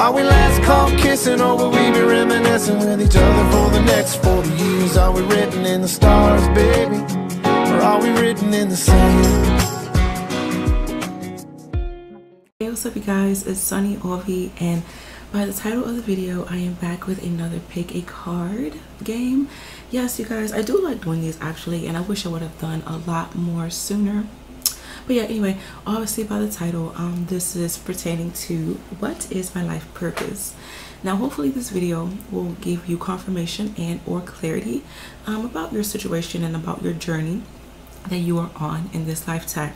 Are we last caught kissing, or will we be reminiscing with each other for the next 40 years? Are we written in the stars, baby, or are we written in the sand? Hey, what's up you guys, it's Sunny Orvi, and by the title of the video I am back with another pick a card game. Yes you guys, I do like doing these actually, and I wish I would have done a lot more sooner. But yeah, anyway, obviously by the title, this is pertaining to what is my life purpose. Now hopefully this video will give you confirmation and or clarity about your situation and about your journey that you are on in this lifetime.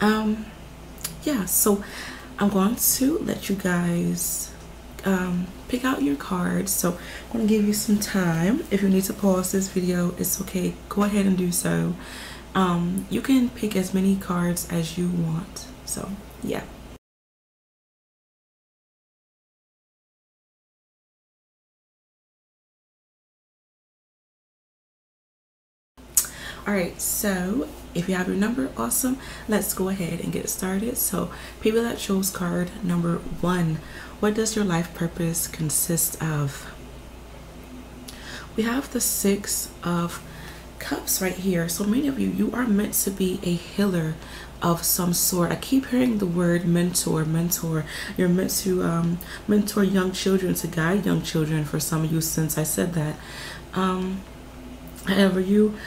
Yeah, so I'm going to let you guys pick out your cards. So I'm going to give you some time. If you need to pause this video, it's okay, go ahead and do so. You can pick as many cards as you want, so yeah. Alright, so if you have your number, awesome. Let's go ahead and get started. So people that chose card number 1, what does your life purpose consist of? We have the 6 of Cups right here. So many of you are meant to be a healer of some sort. I keep hearing the word mentor. You're meant to mentor young children, to guide young children for some of you, since I said that. However, you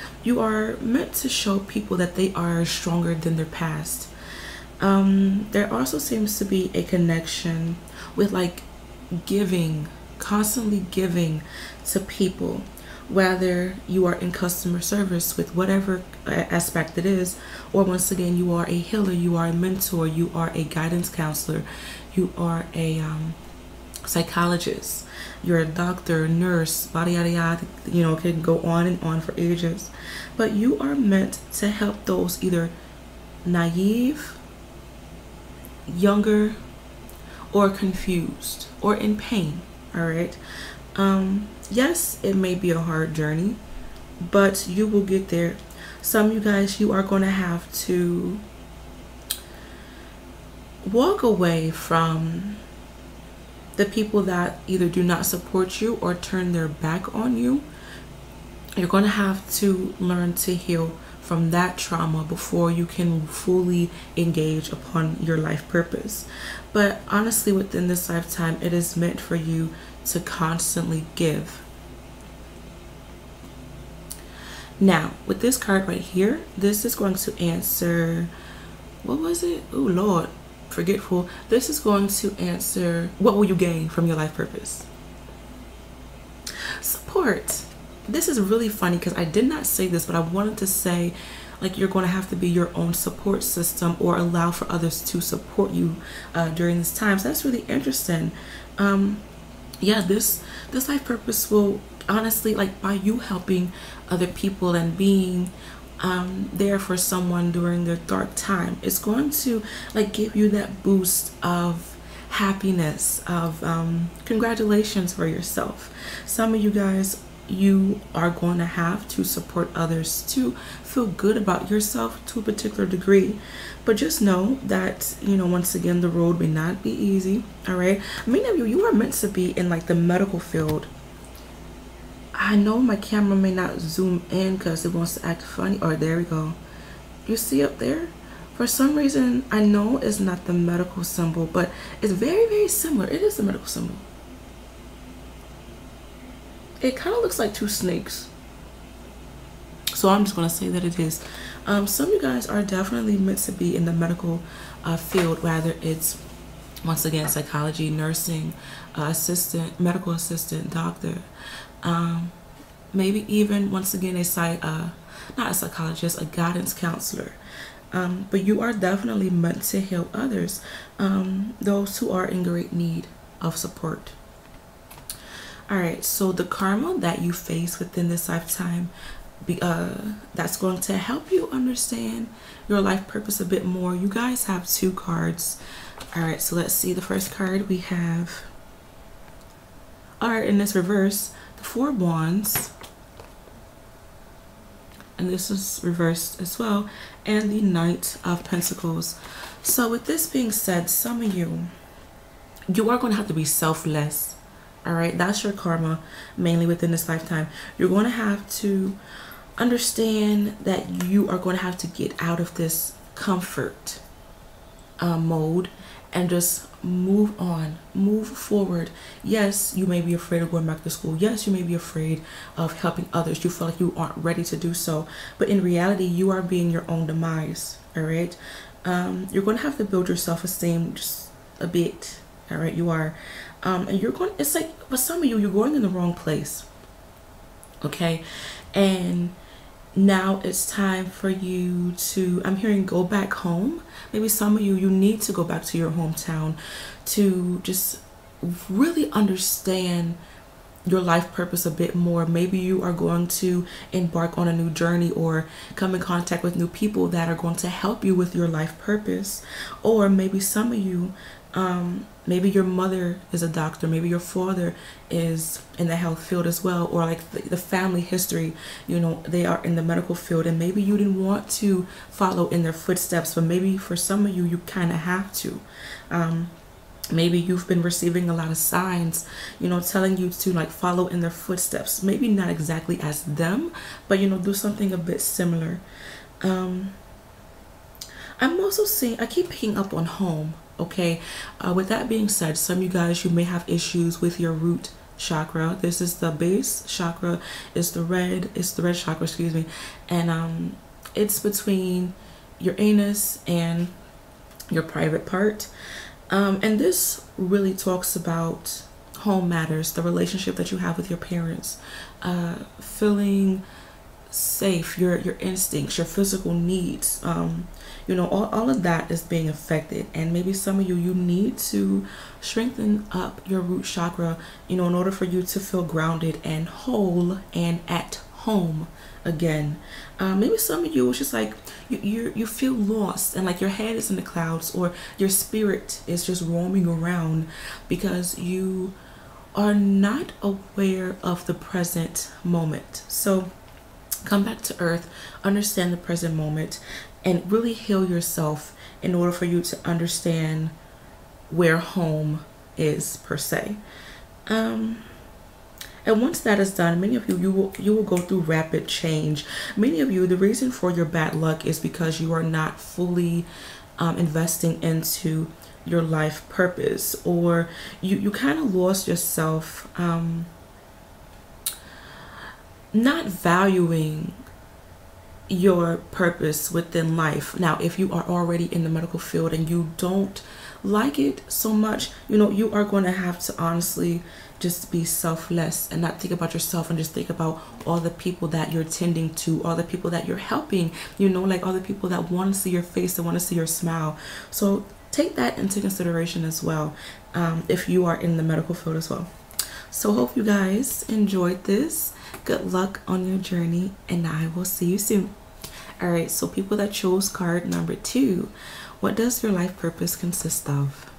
are meant to show people that they are stronger than their past. There also seems to be a connection with like giving, constantly giving to people, whether you are in customer service with whatever aspect it is, or once again you are a healer, you are a mentor, you are a guidance counselor, you are a psychologist, you're a doctor, nurse, yada yada yada, you know, can go on and on for ages. But you are meant to help those either naive, younger, or confused, or in pain. All right. Yes, it may be a hard journey, but you will get there. Some of you guys, you are going to have to walk away from the people that either do not support you or turn their back on you. You're going to have to learn to heal from that trauma before you can fully engage upon your life purpose. But honestly, within this lifetime, it is meant for you to constantly give. Now, with this card right here, this is going to answer, what was it? Oh Lord, forgetful. This is going to answer, what will you gain from your life purpose? Support. This is really funny because I did not say this, but I wanted to say, like, you're going to have to be your own support system, or allow for others to support you during this time. So that's really interesting. Yeah, this life purpose will honestly, like, by you helping other people and being there for someone during their dark time, it's going to like give you that boost of happiness, of congratulations for yourself. Some of you guys, you are going to have to support others to feel good about yourself to a particular degree. But just know that, you know, once again, the road may not be easy. All right, many of you are meant to be in like the medical field. I know my camera may not zoom in because it wants to act funny. Or there we go. You see up there? For some reason, I know it's not the medical symbol, but it's very, very similar. It is the medical symbol. It kind of looks like 2 snakes. So I'm just going to say that it is. Some of you guys are definitely meant to be in the medical field, whether it's, once again, psychology, nursing, assistant, medical assistant, doctor. Maybe even, once again, not a psychologist, a guidance counselor. But you are definitely meant to help others, those who are in great need of support. All right, so the karma that you face within this lifetime, that's going to help you understand your life purpose a bit more. You guys have 2 cards. All right, so let's see. The first card we have, all right, in this reverse, the 4 of Wands, and this is reversed as well, and the Knight of Pentacles. So with this being said, some of you, you are going to have to be selfless. All right, that's your karma, mainly within this lifetime. You're going to have to understand that you are going to have to get out of this comfort mode and just move on, move forward. Yes, you may be afraid of going back to school. Yes, you may be afraid of helping others. You feel like you aren't ready to do so, but in reality, you are being your own demise. All right, you're going to have to build your self-esteem just a bit. All right, you are, and you're going. It's like, but some of you, you're going in the wrong place. Okay, and now it's time for you to, I'm hearing, go back home. Maybe some of you, you need to go back to your hometown to just really understand your life purpose a bit more. Maybe you are going to embark on a new journey or come in contact with new people that are going to help you with your life purpose. Or maybe some of you, maybe your mother is a doctor, maybe your father is in the health field as well, or like the family history, you know, they are in the medical field, and maybe you didn't want to follow in their footsteps, but maybe for some of you, you kind of have to. Maybe you've been receiving a lot of signs, you know, telling you to like follow in their footsteps. Maybe not exactly as them, but you know, do something a bit similar. I'm also seeing, I keep picking up on home. Okay, with that being said, some of you guys, you may have issues with your root chakra. This is the base chakra. It's the red chakra, excuse me, and it's between your anus and your private part. And this really talks about home matters, the relationship that you have with your parents, feeling safe, your instincts, your physical needs, you know, all of that is being affected. And maybe some of you, you need to strengthen up your root chakra, you know, in order for you to feel grounded and whole and at home again. Maybe some of you, it's just like you feel lost and like your head is in the clouds, or your spirit is just roaming around because you are not aware of the present moment. So come back to earth, understand the present moment, and really heal yourself in order for you to understand where home is per se. And once that is done, many of you, you will go through rapid change. Many of you, the reason for your bad luck is because you are not fully investing into your life purpose, or you kind of lost yourself, not valuing your purpose within life. Now, if you are already in the medical field and you don't like it so much, you know, you are going to have to honestly just be selfless and not think about yourself, and just think about all the people that you're tending to, all the people that you're helping, you know, like all the people that want to see your face, that want to see your smile. So take that into consideration as well, if you are in the medical field as well. So hope you guys enjoyed this. Good luck on your journey, and I will see you soon. All right, so people that chose card number 2, what does your life purpose consist of?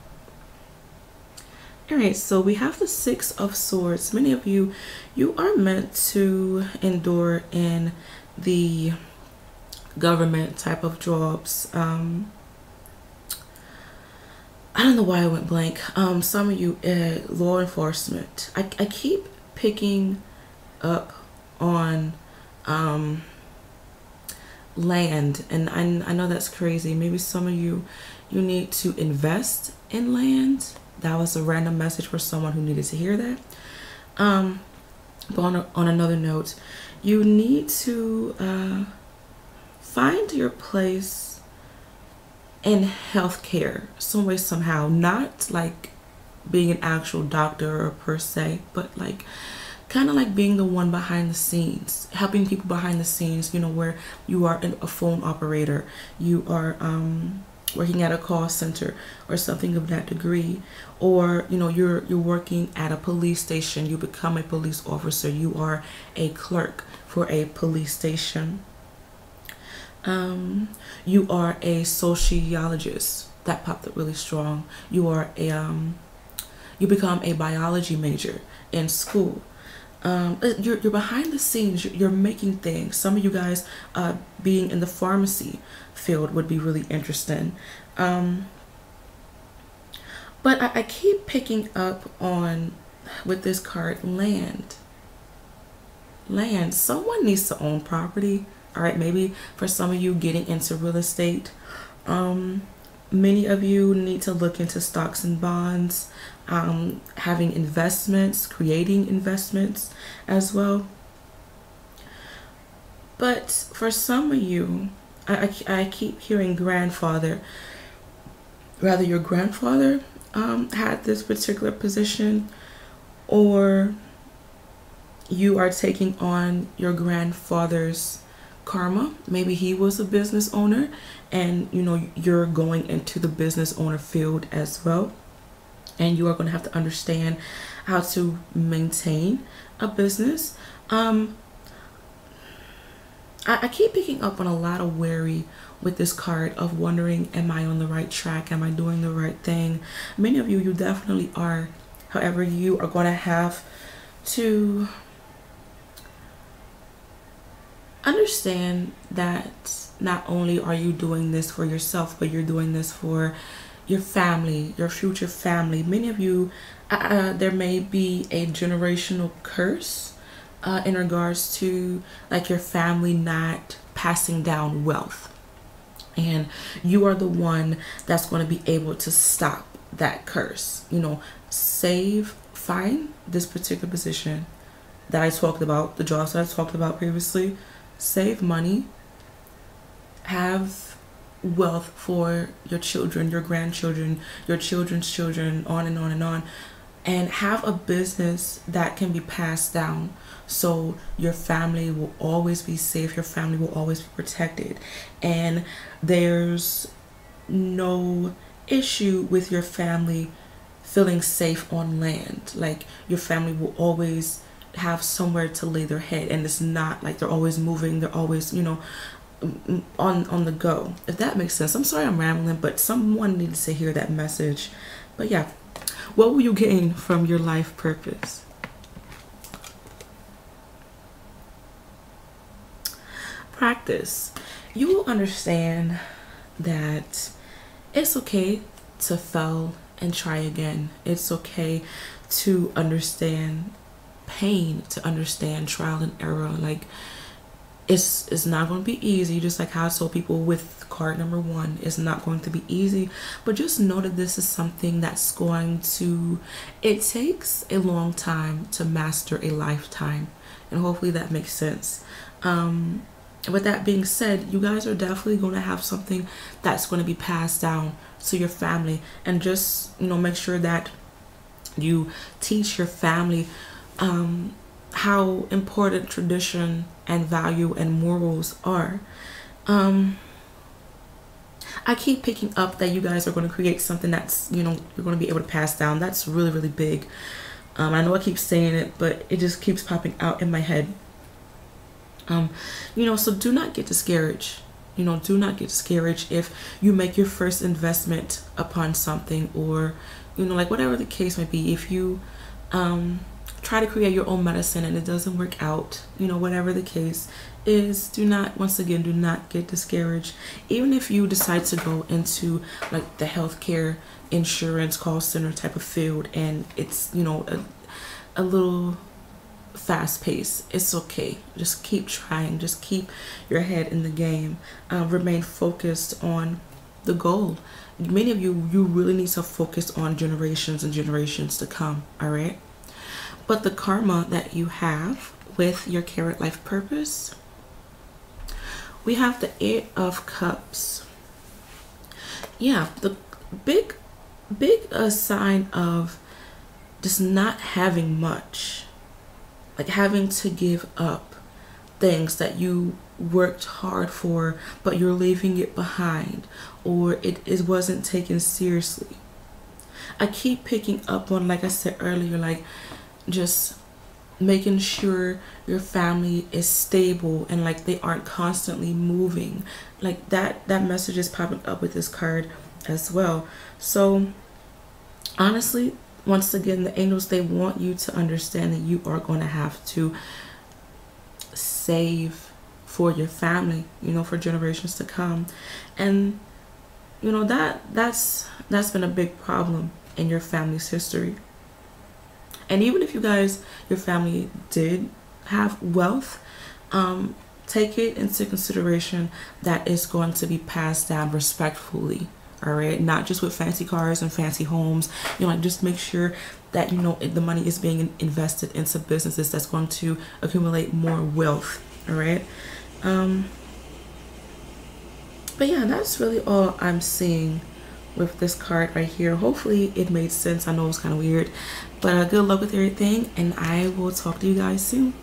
All right, so we have the 6 of Swords. Many of you, you are meant to endure in the government type of jobs. I don't know why I went blank. Some of you, law enforcement. I keep picking up on land, and I know that's crazy. Maybe some of you, you need to invest in land. That was a random message for someone who needed to hear that. But on another note, you need to find your place in healthcare some way, somehow. Not like being an actual doctor or per se, but like kind of like being the one behind the scenes, helping people behind the scenes, you know, where you are a phone operator, you are working at a call center or something of that degree, or you know, you're working at a police station, you become a police officer, you are a clerk for a police station, you are a sociologist. That popped up really strong. You are a you become a biology major in school. You're behind the scenes, you're making things. Some of you guys being in the pharmacy field would be really interesting. But But I keep picking up on, with this card, land. Land. Someone needs to own property. All right, maybe for some of you getting into real estate. Many of you need to look into stocks and bonds, having investments, creating investments as well. But for some of you, I keep hearing grandfather. Rather, your grandfather had this particular position, or you are taking on your grandfather's karma. Maybe he was a business owner and you're going into the business owner field as well, and you are going to have to understand how to maintain a business. I keep picking up on a lot of worry with this card, of wondering, am I on the right track? Am I doing the right thing? Many of you, you definitely are. However, you are going to have to understand that not only are you doing this for yourself, but you're doing this for your family, your future family. Many of you, there may be a generational curse in regards to like your family not passing down wealth, and you are the one that's going to be able to stop that curse. Save, find this particular position that I talked about, the jobs that I talked about previously. Save money, have wealth for your children, your grandchildren, your children's children, on and on and on, and have a business that can be passed down, so your family will always be safe, your family will always be protected, and there's no issue with your family feeling safe on land. Like, your family will always have somewhere to lay their head, and it's not like they're always moving, they're always on the go, if that makes sense. I'm sorry I'm rambling, but someone needs to hear that message. But yeah, what will you gain from your life purpose? Practice. You will understand that it's okay to fail and try again. It's okay to understand pain, to understand trial and error. Like, it's not going to be easy, just like how I told people with card number 1, it's not going to be easy, but just know that this is something that's going to, it takes a long time to master a lifetime, and hopefully that makes sense. With that being said, you guys are definitely going to have something that's going to be passed down to your family, and just make sure that you teach your family how important tradition and value and morals are. I keep picking up that you guys are going to create something that's you're going to be able to pass down. That's really, really big. I know I keep saying it, but it just keeps popping out in my head. So do not get discouraged. Do not get discouraged if you make your first investment upon something, or like whatever the case may be. If you try to create your own medicine and it doesn't work out, whatever the case is, do not get discouraged. Even if you decide to go into like the healthcare insurance call center type of field, and it's a little fast paced, it's okay. Just keep trying, just keep your head in the game, remain focused on the goal. Many of you really need to focus on generations and generations to come. All right, but the karma that you have with your carrot life purpose, we have the 8 of Cups. Yeah, the big sign of just not having much, like having to give up things that you worked hard for, but you're leaving it behind, or it wasn't taken seriously. I keep picking up on, like I said earlier, like just making sure your family is stable and like they aren't constantly moving. Like that message is popping up with this card as well. So honestly, once again, the angels, they want you to understand that you are going to have to save for your family, for generations to come. And that's been a big problem in your family's history. And even if your family did have wealth, take it into consideration that it's going to be passed down respectfully. All right, not just with fancy cars and fancy homes. Like, just make sure that the money is being invested into businesses that's going to accumulate more wealth. All right. But yeah, that's really all I'm seeing with this card right here. Hopefully it made sense. I know it's kind of weird, but good luck with everything, and I will talk to you guys soon.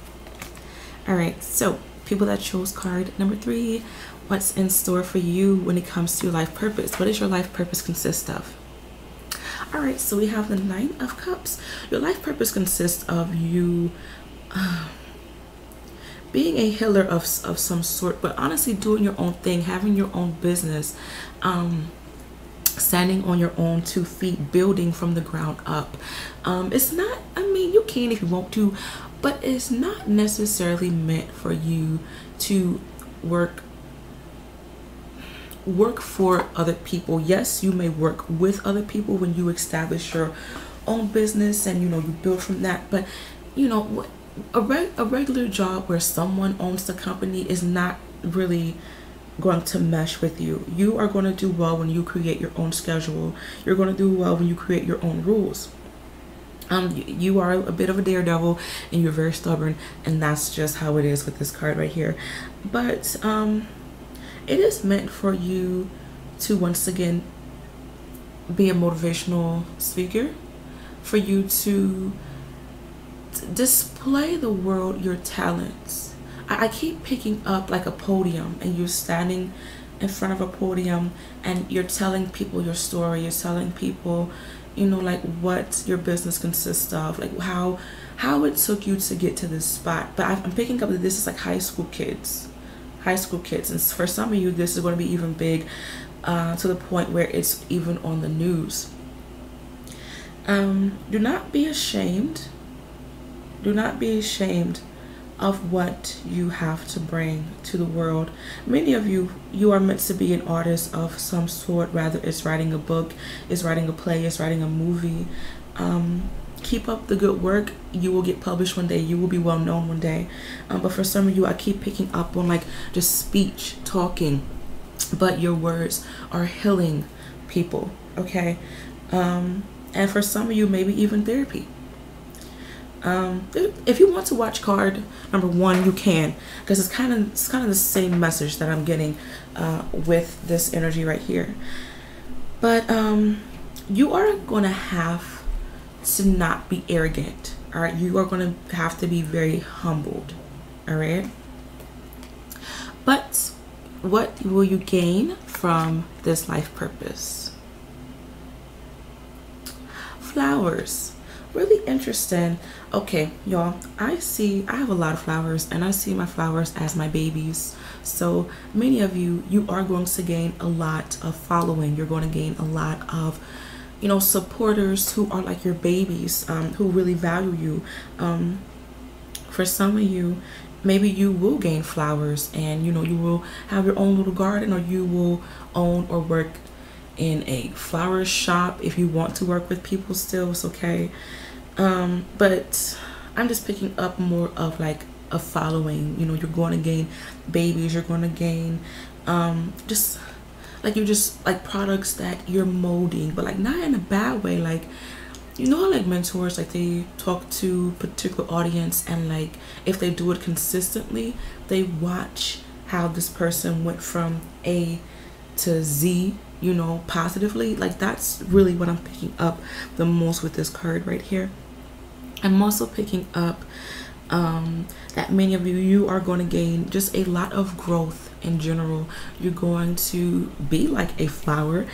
All right, so people that chose card number 3, what's in store for you when it comes to your life purpose? What does your life purpose consist of? All right, so we have the Knight of Cups. Your life purpose consists of you being a healer of some sort, but honestly doing your own thing, having your own business, standing on your own 2 feet, building from the ground up. It's not, I mean, you can if you want to, but it's not necessarily meant for you to work for other people. Yes, you may work with other people when you establish your own business and you build from that, but a regular job where someone owns the company is not really going to mesh with you. You are going to do well when you create your own schedule. You're going to do well when you create your own rules. You are a bit of a daredevil and you're very stubborn, and that's just how it is with this card right here. But it is meant for you to once again be a motivational speaker, for you to display the world your talents. I keep picking up like a podium, and you're standing in front of a podium and you're telling people your story. You're telling people like what your business consists of, like how it took you to get to this spot. But I'm picking up that this is like high school kids, and for some of you this is going to be even big, to the point where it's even on the news. Do not be ashamed of what you have to bring to the world. Many of you are meant to be an artist of some sort, rather it's writing a book, it's writing a play, it's writing a movie. Keep up the good work. You will get published one day. You will be well known one day. But for some of you, I keep picking up on like just speech, talking, but your words are healing people. Okay. And for some of you, maybe even therapy. If you want to watch card number 1, you can, because it's kind of the same message that I'm getting with this energy right here. But you are going to have to not be arrogant. All right, you are going to have to be very humbled. All right, but what will you gain from this life purpose? Flowers. Really interesting. Okay, y'all, I have a lot of flowers, and I see my flowers as my babies. So many of you are going to gain a lot of following. You're going to gain a lot of supporters who are like your babies, who really value you. For some of you, maybe you will gain flowers, and you will have your own little garden, or you will own or work in a flower shop. If you want to work with people still, it's okay. But I'm just picking up more of like a following. You're going to gain babies, you're going to gain just like products that you're molding, but like not in a bad way. Like like mentors, like they talk to particular audience, and like if they do it consistently, they watch how this person went from A to Z, positively. Like that's really what I'm picking up the most with this card right here. I'm also picking up that many of you are going to gain just a lot of growth in general. You're going to be like a flower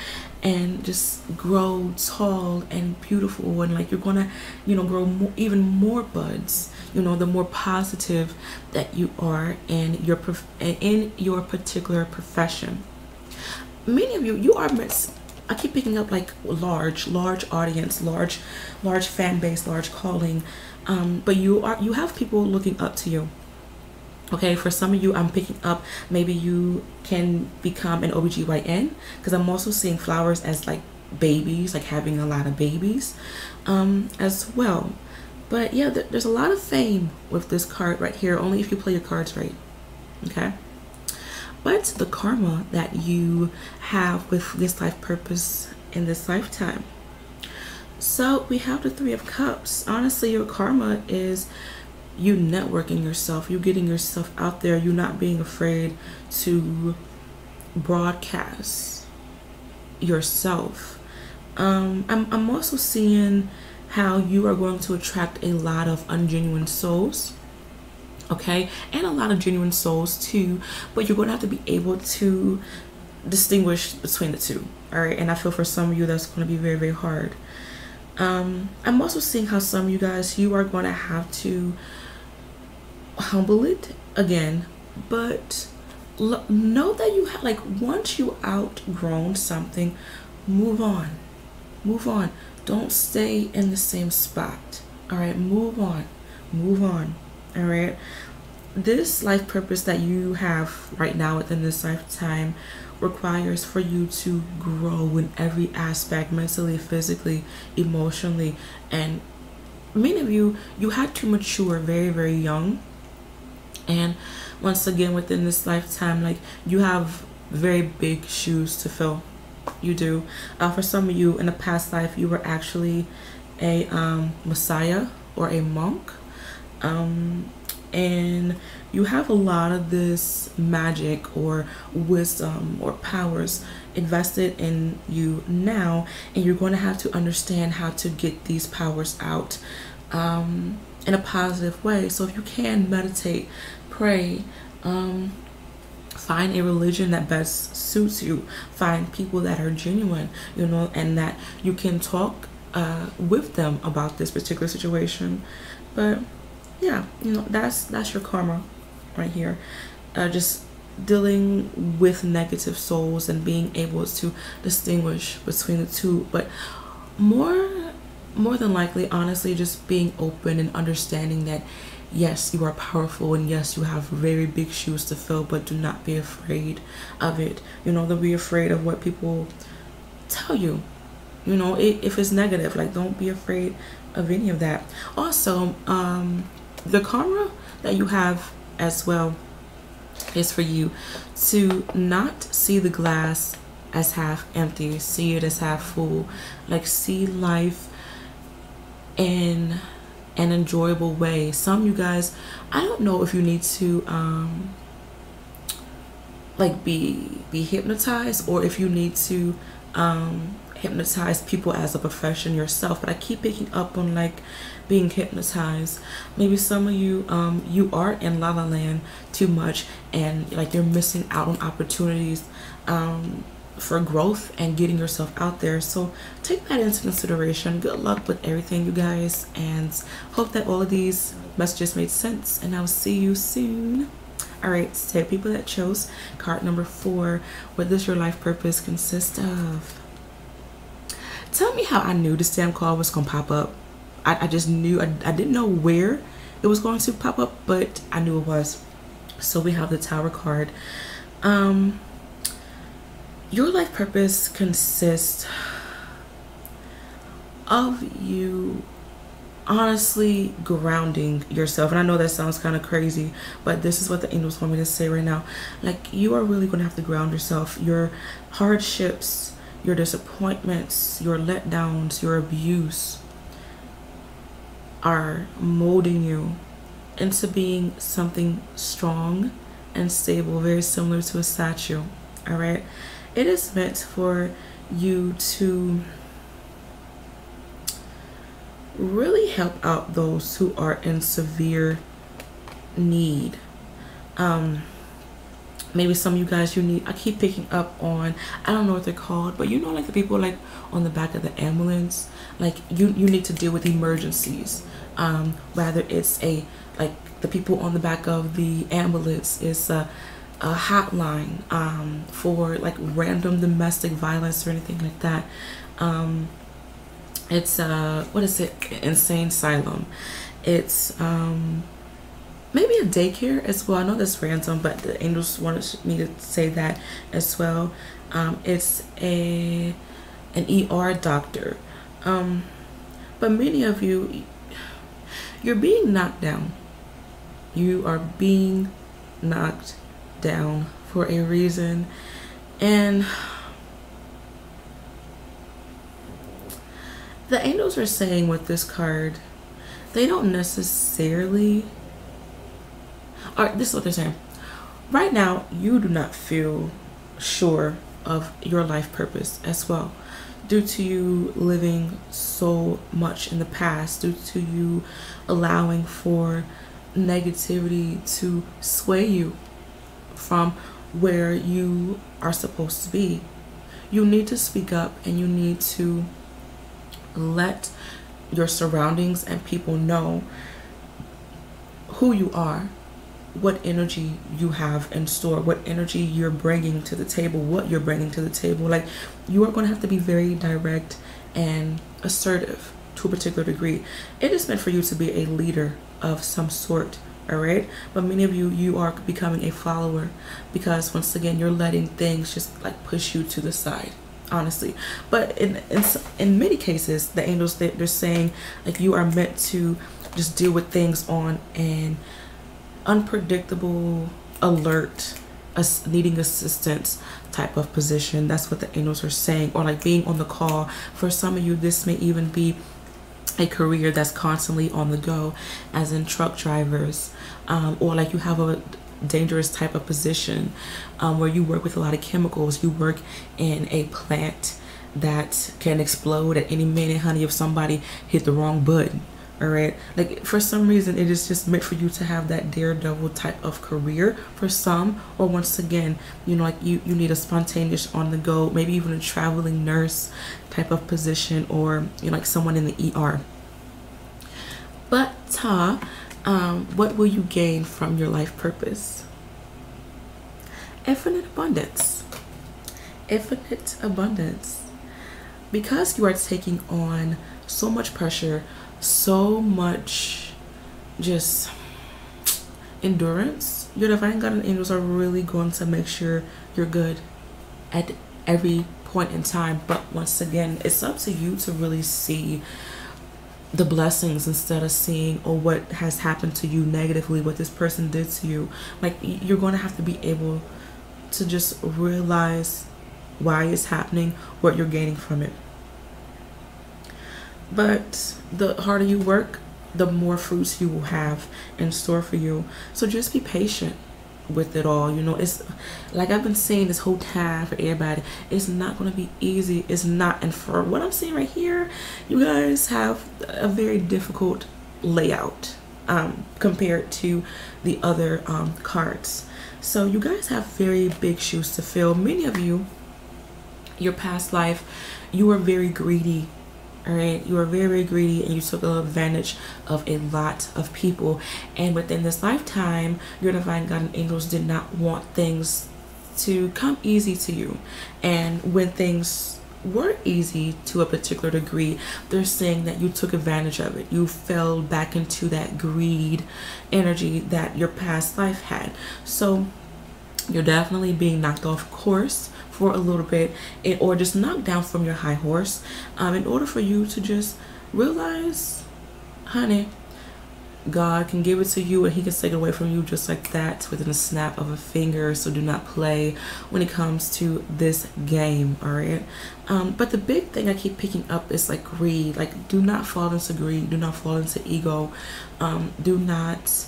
and just grow tall and beautiful, and like you're going to grow even more buds, the more positive that you are in your particular profession. Many of you are meant, I keep picking up like large audience, large fan base, large calling, but you have people looking up to you. Okay, for some of you, I'm picking up maybe you can become an OBGYN, because I'm also seeing flowers as like babies, like having a lot of babies as well. But yeah, there's a lot of fame with this card right here, only if you play your cards right. Okay? But the karma that you have with this life purpose in this lifetime. So we have the Three of Cups. Honestly, your karma is you networking yourself, you getting yourself out there, you not being afraid to broadcast yourself. I'm also seeing how you are going to attract a lot of ungenuine souls, okay, and a lot of genuine souls too, but you're going to have to be able to distinguish between the two. All right, and I feel for some of you that's going to be very, very hard. I'm also seeing how some of you guys, you are going to have to humble it again, but know that you have, like, once you outgrown something, move on. Move on. Don't stay in the same spot. All right, move on. Move on. All right. This life purpose that you have right now within this lifetime requires for you to grow in every aspect, mentally, physically, emotionally, and many of you had to mature very, very young. And once again, within this lifetime, like, you have very big shoes to fill. You do. For some of you, in a past life, you were actually a messiah or a monk, and you have a lot of this magic or wisdom or powers invested in you now, and you're going to have to understand how to get these powers out in a positive way. So if you can meditate, pray, find a religion that best suits you, find people that are genuine, you know, and that you can talk with them about this particular situation. But yeah, you know, that's your karma right here. Just dealing with negative souls and being able to distinguish between the two, but more than likely, honestly, just being open and understanding that yes, you are powerful, and yes, you have very big shoes to fill, but do not be afraid of it. You know, don't be afraid of what people tell you. You know, if it's negative, like, don't be afraid of any of that. Also, the karma that you have as well is for you to not see the glass as half empty, see it as half full. Like, see life in an enjoyable way. Some of you guys, I don't know if you need to like be hypnotized, or if you need to hypnotize people as a profession yourself, but I keep picking up on, like, being hypnotized. Maybe some of you you are in la la land too much, and like you're missing out on opportunities for growth and getting yourself out there. So take that into consideration. Good luck with everything, you guys, and hope that all of these messages made sense, and I'll see you soon. All right, so people that chose card number 4, what does your life purpose consist of? Tell me how I knew this damn card was gonna pop up. I just knew. I didn't know where it was going to pop up, but I knew it was. So we have the Tower card. Your life purpose consists of you honestly grounding yourself. And I know that sounds kind of crazy, but this is what the angels want me to say right now. Like, you are really going to have to ground yourself. Your hardships, your disappointments, your letdowns, your abuse are molding you into being something strong and stable, very similar to a statue. All right, it is meant for you to really help out those who are in severe need. Maybe some of you guys, you need, I keep picking up on, I don't know what they're called, but you know, like the people like on the back of the ambulance, like you need to deal with emergencies. Whether it's like the people on the back of the ambulance is a hotline for like random domestic violence or anything like that. It's what is it? Insane asylum. It's maybe a daycare as well. I know that's random, but the angels wanted me to say that as well. It's a an ER doctor. But many of you, you're being knocked down. You are being knocked down for a reason. And the angels are saying with this card, they don't necessarily, or this is what they're saying. Right now, you do not feel sure of your life purpose as well, due to you living so much in the past, due to you allowing for negativity to sway you from where you are supposed to be. You need to speak up, and you need to let your surroundings and people know who you are, what energy you have in store, what energy you're bringing to the table, what you're bringing to the table. Like, you are going to have to be very direct and assertive to a particular degree. It is meant for you to be a leader of some sort, all right? But many of you are becoming a follower, because once again, you're letting things just like push you to the side, honestly. But in many cases, the angels, they're saying like you are meant to just deal with things on an unpredictable, alert, needing assistance type of position. That's what the angels are saying. Or like being on the call. For some of you, this may even be a career that's constantly on the go, as in truck drivers, or like you have a dangerous type of position where you work with a lot of chemicals. You work in a plant that can explode at any minute, honey, if somebody hit the wrong button. All right, like for some reason it is just meant for you to have that daredevil type of career for some. Or once again, you know, like you need a spontaneous, on the go, maybe even a traveling nurse type of position, or you know, like someone in the ER. But what will you gain from your life purpose? Infinite abundance. Infinite abundance. Because you are taking on so much pressure, so much just endurance, your divine guardian angels are really going to make sure you're good at every point in time. But once again, it's up to you to really see the blessings instead of seeing, or what has happened to you negatively, what this person did to you. Like, you're going to have to be able to just realize why it's happening, what you're gaining from it. But the harder you work, the more fruits you will have in store for you. So just be patient with it all. You know, it's like I've been saying this whole time for everybody, it's not going to be easy. It's not. And for what I'm seeing right here, you guys have a very difficult layout compared to the other cards. So you guys have very big shoes to fill. Many of you, your past life, you were very greedy. All right, you are very, very greedy, and you took advantage of a lot of people. And within this lifetime, your divine guardian angels did not want things to come easy to you. And when things were easy to a particular degree, they're saying that you took advantage of it. You fell back into that greed energy that your past life had. So you're definitely being knocked off course for a little bit, or just knocked down from your high horse, in order for you to just realize, honey, God can give it to you, and he can take it away from you just like that within a snap of a finger. So do not play when it comes to this game, all right? But the big thing I keep picking up is like greed. Like, do not fall into greed. Do not fall into ego. Do not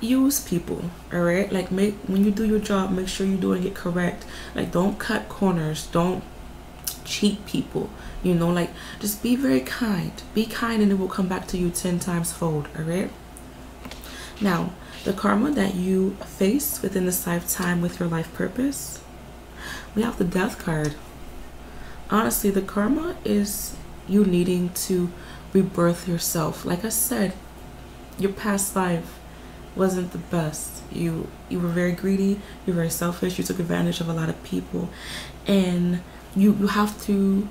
use people, all right? Like, when you do your job, make sure you're doing it correct. Like, don't cut corners, don't cheat people, you know. Like, just be very kind. Be kind, and it will come back to you 10 times fold, all right? Now, the karma that you face within this lifetime with your life purpose, we have the Death card. Honestly, the karma is you needing to rebirth yourself. Like I said, your past life wasn't the best. You were very greedy, you're very selfish, you took advantage of a lot of people, and you have to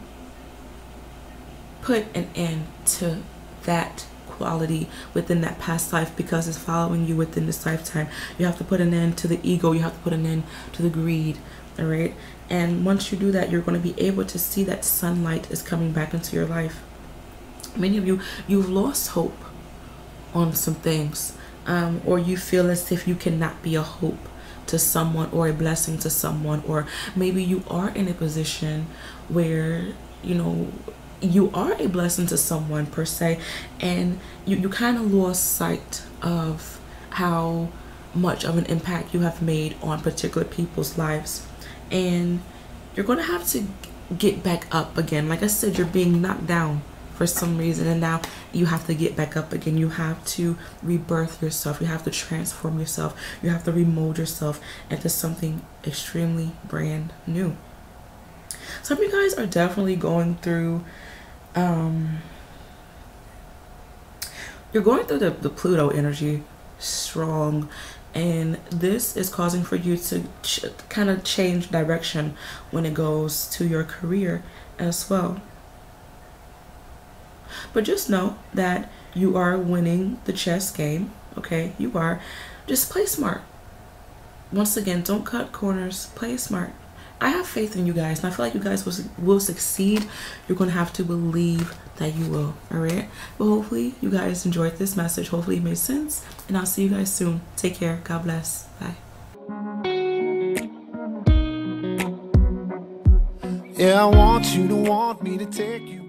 put an end to that quality within that past life, because it's following you within this lifetime. You have to put an end to the ego, you have to put an end to the greed, All right. And once you do that, you're going to be able to see that sunlight is coming back into your life. Many of you, you've lost hope on some things, or you feel as if you cannot be a hope to someone or a blessing to someone, or maybe you are in a position where, you know, you are a blessing to someone per se, and you kind of lost sight of how much of an impact you have made on particular people's lives. And you're going to have to get back up again. Like I said, you're being knocked down for some reason, and now you have to get back up again. You have to rebirth yourself. You have to transform yourself. You have to remold yourself into something extremely brand new. Some of you guys are definitely going through you're going through the Pluto energy strong, and this is causing for you to kind of change direction when it goes to your career as well. But just know that you are winning the chess game. Okay, you are. Just play smart. Once again, don't cut corners. Play smart. I have faith in you guys, and I feel like you guys will succeed. You're going to have to believe that you will. All right. But hopefully you guys enjoyed this message. Hopefully it made sense, and I'll see you guys soon. Take care. God bless. Bye. Yeah, I want you to want me to take you.